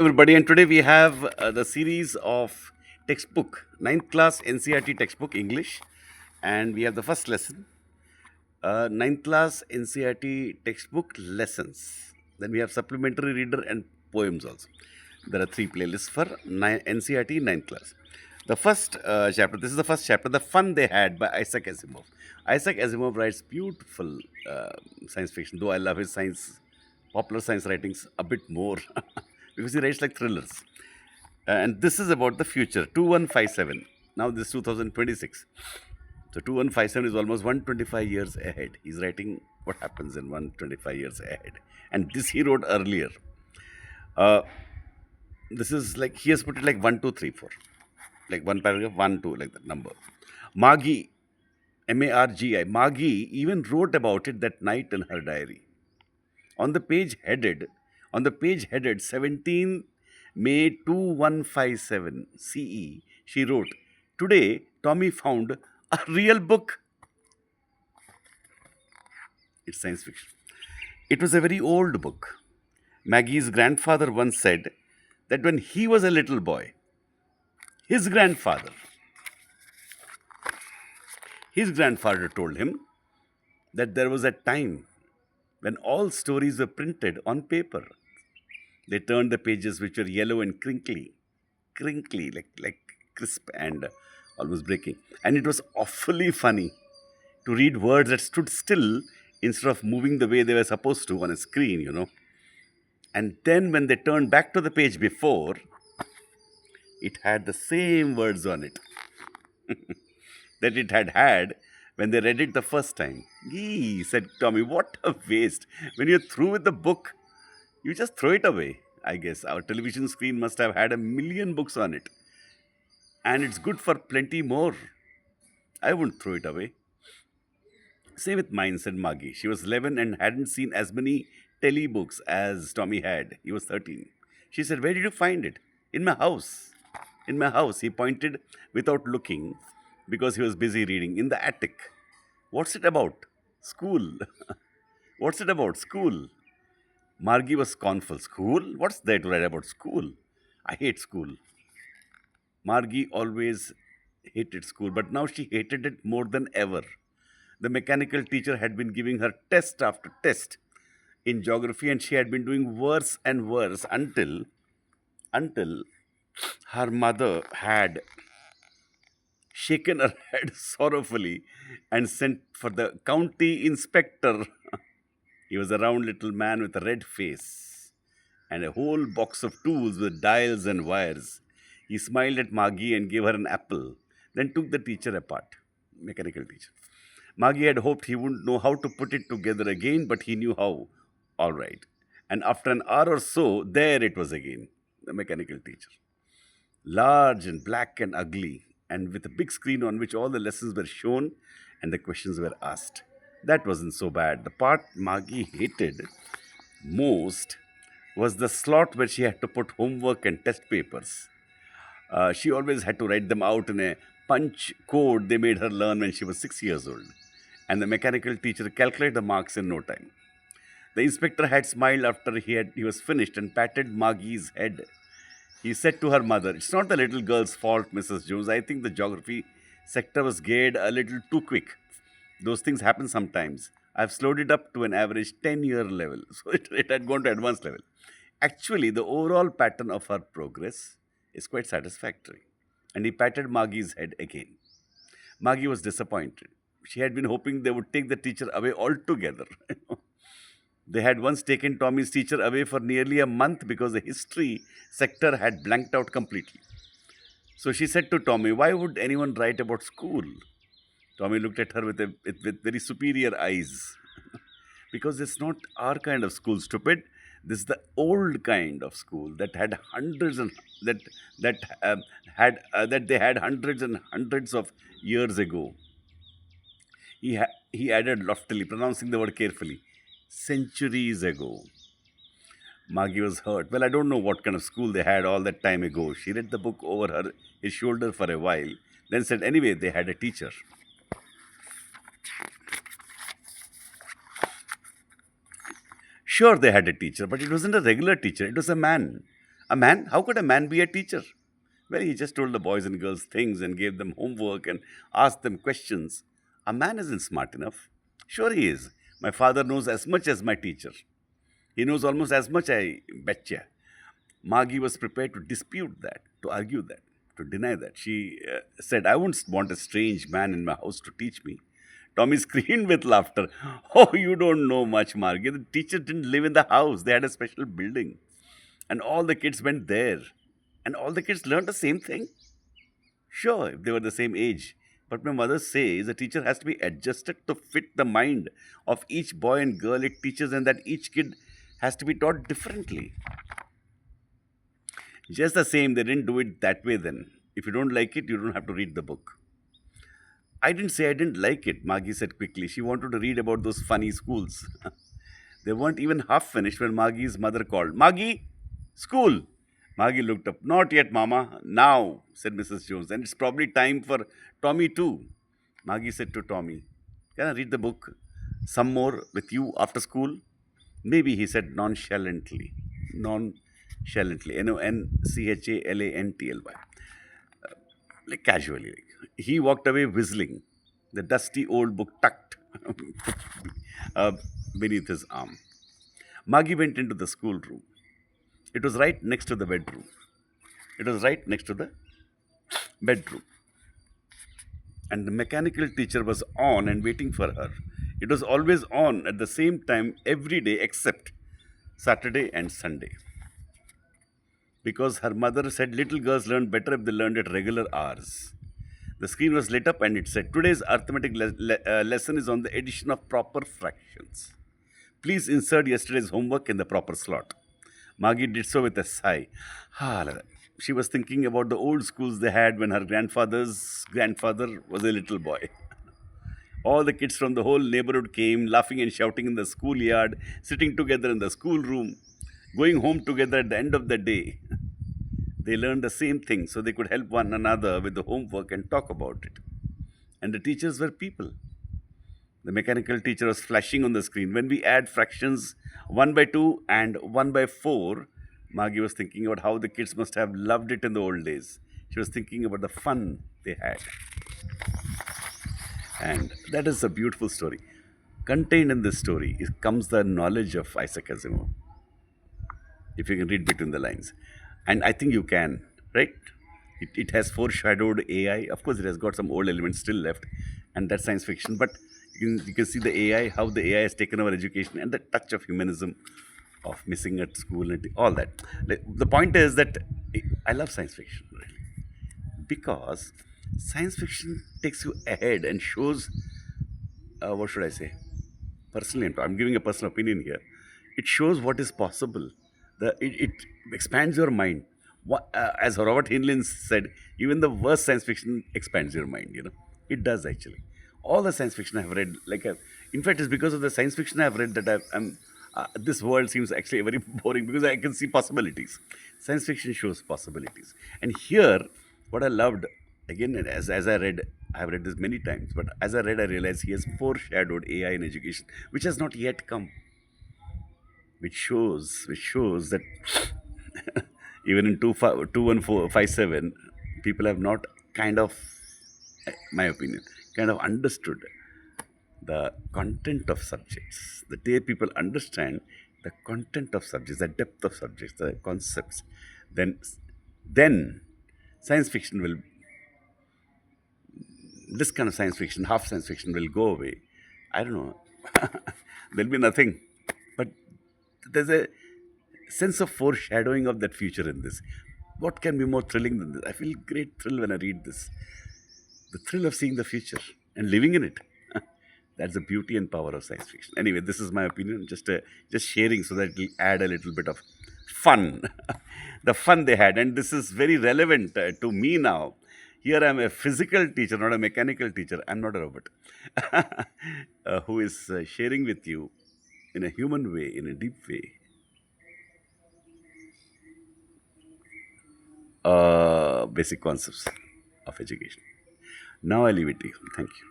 Everybody, and today we have the series of textbook, ninth class NCRT textbook English, and we have the first lesson, ninth class NCRT textbook lessons. Then we have supplementary reader and poems also. There are three playlists for NCRT ninth class. The first chapter, this is the first chapter, The Fun They Had by Isaac Asimov. Isaac Asimov writes beautiful science fiction, though I love his popular science writings a bit more because he writes like thrillers. And this is about the future, 2157. Now this is 2026. So 2157 is almost 125 years ahead. He's writing what happens in 125 years ahead. And this he wrote earlier. Uh, this is like, he has put it like 1, 2, 3, 4. Like one paragraph, 1, 2, like that number. Magi, Margi, Magi even wrote about it that night in her diary. On the page headed, on the page headed 17 May 2157 CE, she wrote, "Today, Tommy found a real book." It's science fiction. It was a very old book. Maggie's grandfather once said that when he was a little boy, his grandfather, his grandfather told him that there was a time when all stories were printed on paper. They turned the pages which were yellow and crinkly, like crisp and almost breaking. And it was awfully funny to read words that stood still instead of moving the way they were supposed to on a screen. And then when they turned back to the page before, it had the same words on it that it had had when they read it the first time. Gee, said Tommy, what a waste. When you're through with the book, you just throw it away. I guess our television screen must have had a million books on it. And it's good for plenty more. I wouldn't throw it away. Same with mine, said Maggie. She was 11 and hadn't seen as many telly books as Tommy had. He was 13. She said, "Where did you find it?" "In my house." "In my house," he pointed without looking because he was busy reading. "In the attic." "What's it about?" "School." "What's it about?" "School." Margie was scornful. "School? What's there to write about school? I hate school." Margie always hated school, but now she hated it more than ever. The mechanical teacher had been giving her test after test in geography, and she had been doing worse and worse until her mother had shaken her head sorrowfully and sent for the county inspector. He was a round little man with a red face and a whole box of tools with dials and wires. He smiled at Maggie and gave her an apple, then took the teacher apart, mechanical teacher. Maggie had hoped he wouldn't know how to put it together again, but he knew how. All right. And after an hour or so, there it was again, the mechanical teacher. Large and black and ugly, and with a big screen on which all the lessons were shown and the questions were asked. That wasn't so bad. The part Maggie hated most was the slot where she had to put homework and test papers. She always had to write them out in a punch code they made her learn when she was 6 years old. And the mechanical teacher calculated the marks in no time. The inspector had smiled after he was finished and patted Maggie's head. He said to her mother, "It's not the little girl's fault, Mrs. Jones. I think the geography sector was geared a little too quick. Those things happen sometimes. I've slowed it up to an average 10-year level." So it had gone to advanced level. Actually, the overall pattern of her progress is quite satisfactory. And he patted Maggie's head again. Maggie was disappointed. She had been hoping they would take the teacher away altogether. They had once taken Tommy's teacher away for nearly a month because the history sector had blanked out completely. So she said to Tommy, "Why would anyone write about school?" Tommy looked at her with very superior eyes. "Because it's not our kind of school, stupid. This is the old kind of school that had hundreds and that that they had hundreds and hundreds of years ago." He added loftily, pronouncing the word carefully, "Centuries ago." Maggie was hurt. "Well, I don't know what kind of school they had all that time ago." She read the book over his shoulder for a while, then said, "Anyway, they had a teacher." Sure, they had a teacher, but it wasn't a regular teacher. It was a man. A man? How could a man be a teacher? Well, he just told the boys and girls things and gave them homework and asked them questions. A man isn't smart enough. Sure, he is. My father knows as much as my teacher. He knows almost as much, I betcha. Margie was prepared to dispute that, to argue that, to deny that. She said, I wouldn't want a strange man in my house to teach me. Tommy screamed with laughter. Oh, you don't know much, Margie. The teacher didn't live in the house, they had a special building. And all the kids went there. And all the kids learned the same thing. Sure, if they were the same age. But my mother says a teacher has to be adjusted to fit the mind of each boy and girl it teaches, and that each kid has to be taught differently. Just the same, they didn't do it that way then. If you don't like it, you don't have to read the book. I didn't say I didn't like it, Maggie said quickly. She wanted to read about those funny schools. They weren't even half finished when Maggie's mother called. Maggie, school. Maggie looked up. Not yet, Mama. Now, said Mrs. Jones. And it's probably time for Tommy too. Maggie said to Tommy, can I read the book some more with you after school? Maybe, he said nonchalantly. Nonchalantly. Nonchalantly. Like casually. He walked away whistling, the dusty old book tucked uh, beneath his arm. Maggie went into the schoolroom. It was right next to the bedroom. It was right next to the bedroom. And the mechanical teacher was on and waiting for her. It was always on at the same time every day except Saturday and Sunday. Because her mother said little girls learn better if they learned at regular hours. The screen was lit up and it said, today's arithmetic lesson is on the addition of proper fractions. Please insert yesterday's homework in the proper slot. Maggie did so with a sigh. Ah, like that. She was thinking about the old schools they had when her grandfather's grandfather was a little boy. All the kids from the whole neighborhood came, laughing and shouting in the schoolyard, sitting together in the schoolroom, going home together at the end of the day. They learned the same thing so they could help one another with the homework and talk about it. And the teachers were people. The mechanical teacher was flashing on the screen. When we add fractions 1 by 2 and 1 by 4, Maggie was thinking about how the kids must have loved it in the old days. She was thinking about the fun they had. And that is a beautiful story. Contained in this story comes the knowledge of Isaac Asimov, if you can read between the lines. And I think you can, right? It has foreshadowed AI. Of course, it has got some old elements still left, and that's science fiction. But you can see the AI, how the AI has taken over education, and the touch of humanism of missing at school and all that. Like, the point is that I love science fiction, really, because science fiction takes you ahead and shows, what should I say? Personally, I'm giving a personal opinion here. It shows what is possible. It expands your mind. As Robert Heinlein said, even the worst science fiction expands your mind. It does actually. All the science fiction I've read, in fact, it's because of the science fiction I've read that I'm. This world seems actually very boring because I can see possibilities. Science fiction shows possibilities, and here, what I loved again, as I read, I have read this many times, but as I read, I realized he has foreshadowed AI in education, which has not yet come, which shows that even in 21457 people have not kind of, my opinion, kind of understood the content of subjects. The day people understand the content of subjects, the depth of subjects, the concepts, then science fiction will, this kind of science fiction, half science fiction will go away. I don't know. There'll be nothing. But there's a sense of foreshadowing of that future in this. What can be more thrilling than this? I feel great thrill when I read this. The thrill of seeing the future and living in it. That's the beauty and power of science fiction. Anyway, this is my opinion. Just sharing so that it'll add a little bit of fun, the fun they had, and this is very relevant to me now. Here I'm a physical teacher, not a mechanical teacher. I'm not a robot, who is sharing with you in a human way, in a deep way, basic concepts of education. Now I leave it to you. Thank you.